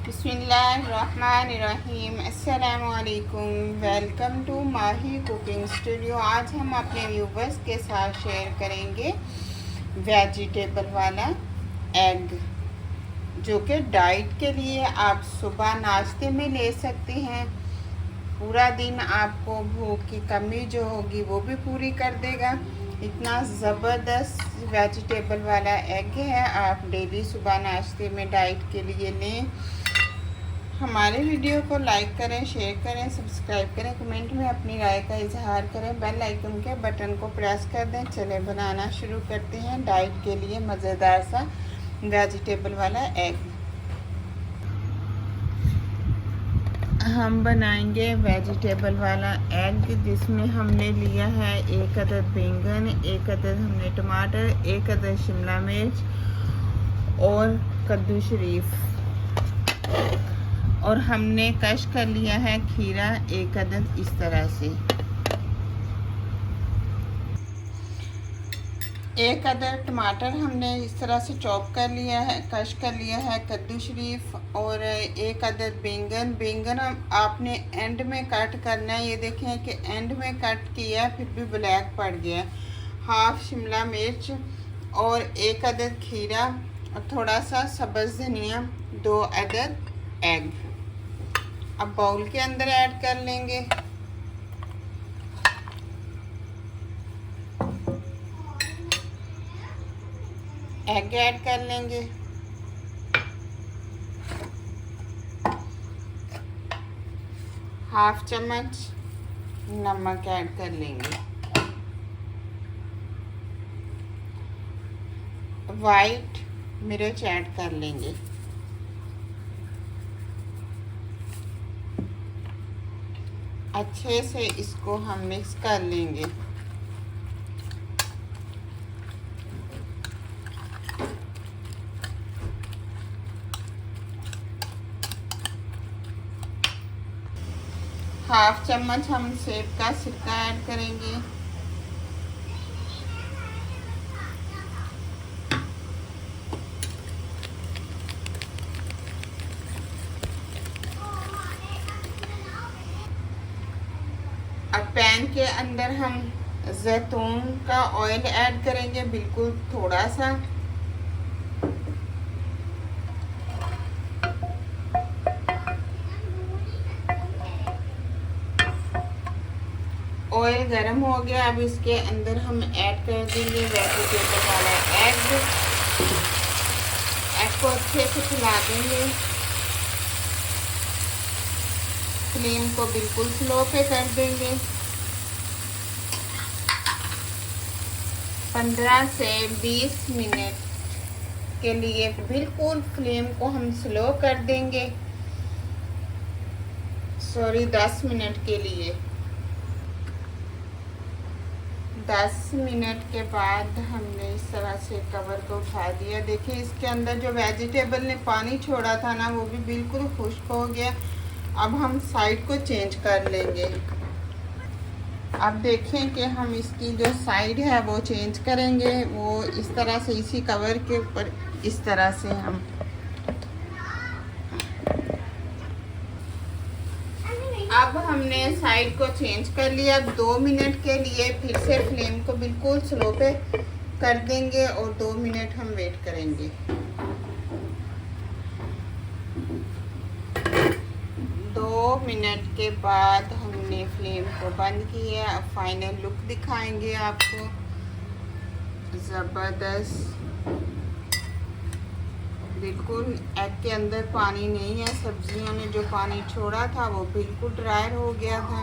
बिस्मिल्लाहिर्रहमानिर्रहीम। अस्सलामुअलैकुम। Welcome to Mahi cooking studio. आज हम अपने व्यूवर्स के साथ शेयर करेंगे वेजिटेबल वाला एग, जो कि डाइट के लिए आप सुबह नाश्ते में ले सकते हैं। पूरा दिन आपको भूख की कमी जो होगी वो भी पूरी कर देगा। इतना ज़बरदस्त वेजिटेबल वाला एग है, आप डेली सुबह नाश्ते में डाइट के लिए लें। हमारे वीडियो को लाइक करें, शेयर करें, सब्सक्राइब करें, कमेंट में अपनी राय का इजहार करें, बेल आइकन के बटन को प्रेस कर दें। चलें बनाना शुरू करते हैं डाइट के लिए मज़ेदार सा वेजिटेबल वाला एग। हम बनाएंगे वेजिटेबल वाला एग, जिसमें हमने लिया है 1 अदद बैंगन, 1 अदद हमने टमाटर, 1 अदद शिमला मिर्च और कद्दू शरीफ, और हमने कश कर लिया है खीरा 1 अदद। इस तरह से 1 अदद टमाटर हमने इस तरह से चॉप कर लिया है, कश कर लिया है कद्दू शरीफ, और 1 अदद बैंगन आपने एंड में कट करना है। ये देखें कि एंड में कट किया फिर भी ब्लैक पड़ गया। हाफ शिमला मिर्च और 1 अदद खीरा और थोड़ा सा सब्ज़ धनिया, 2 अदद एग। अब बाउल के अंदर ऐड कर लेंगे। एग ऐड कर लेंगे। हाफ चम्मच नमक ऐड कर लेंगे। वाइट मिर्च ऐड कर लेंगे। अच्छे से इसको हम मिक्स कर लेंगे। हाफ चम्मच हम सेब का सिरका ऐड करेंगे। अब पैन के अंदर हम जैतून का ऑयल ऐड करेंगे, बिल्कुल थोड़ा सा। ऑयल गर्म हो गया। अब इसके अंदर हम ऐड कर देंगे वेजिटेबल वाला एग। एग को अच्छे से खिला देंगे। फ्लेम को बिल्कुल स्लो पे कर देंगे। 15 से 20 मिनट के लिए बिल्कुल फ्लेम को हम स्लो कर देंगे। 10 मिनट के लिए। 10 मिनट के बाद हमने इस तरह से कवर को उठा दिया। देखिए इसके अंदर जो वेजिटेबल ने पानी छोड़ा था ना, वो भी बिल्कुल खुश्क हो गया। अब हम साइड को चेंज कर लेंगे। अब देखें कि हम इसकी जो साइड है वो चेंज करेंगे। वो इस तरह से इसी कवर के ऊपर इस तरह से हम अब हमने साइड को चेंज कर लिया। 2 मिनट के लिए फिर से फ्लेम को बिल्कुल स्लो पे कर देंगे और 2 मिनट हम वेट करेंगे। 2 मिनट के बाद हमने फ्लेम को बंद किया। अब फाइनल लुक दिखाएंगे आपको। ज़बरदस्त, बिल्कुल एग के अंदर पानी नहीं है। सब्जियों ने जो पानी छोड़ा था वो बिल्कुल ड्राई हो गया था।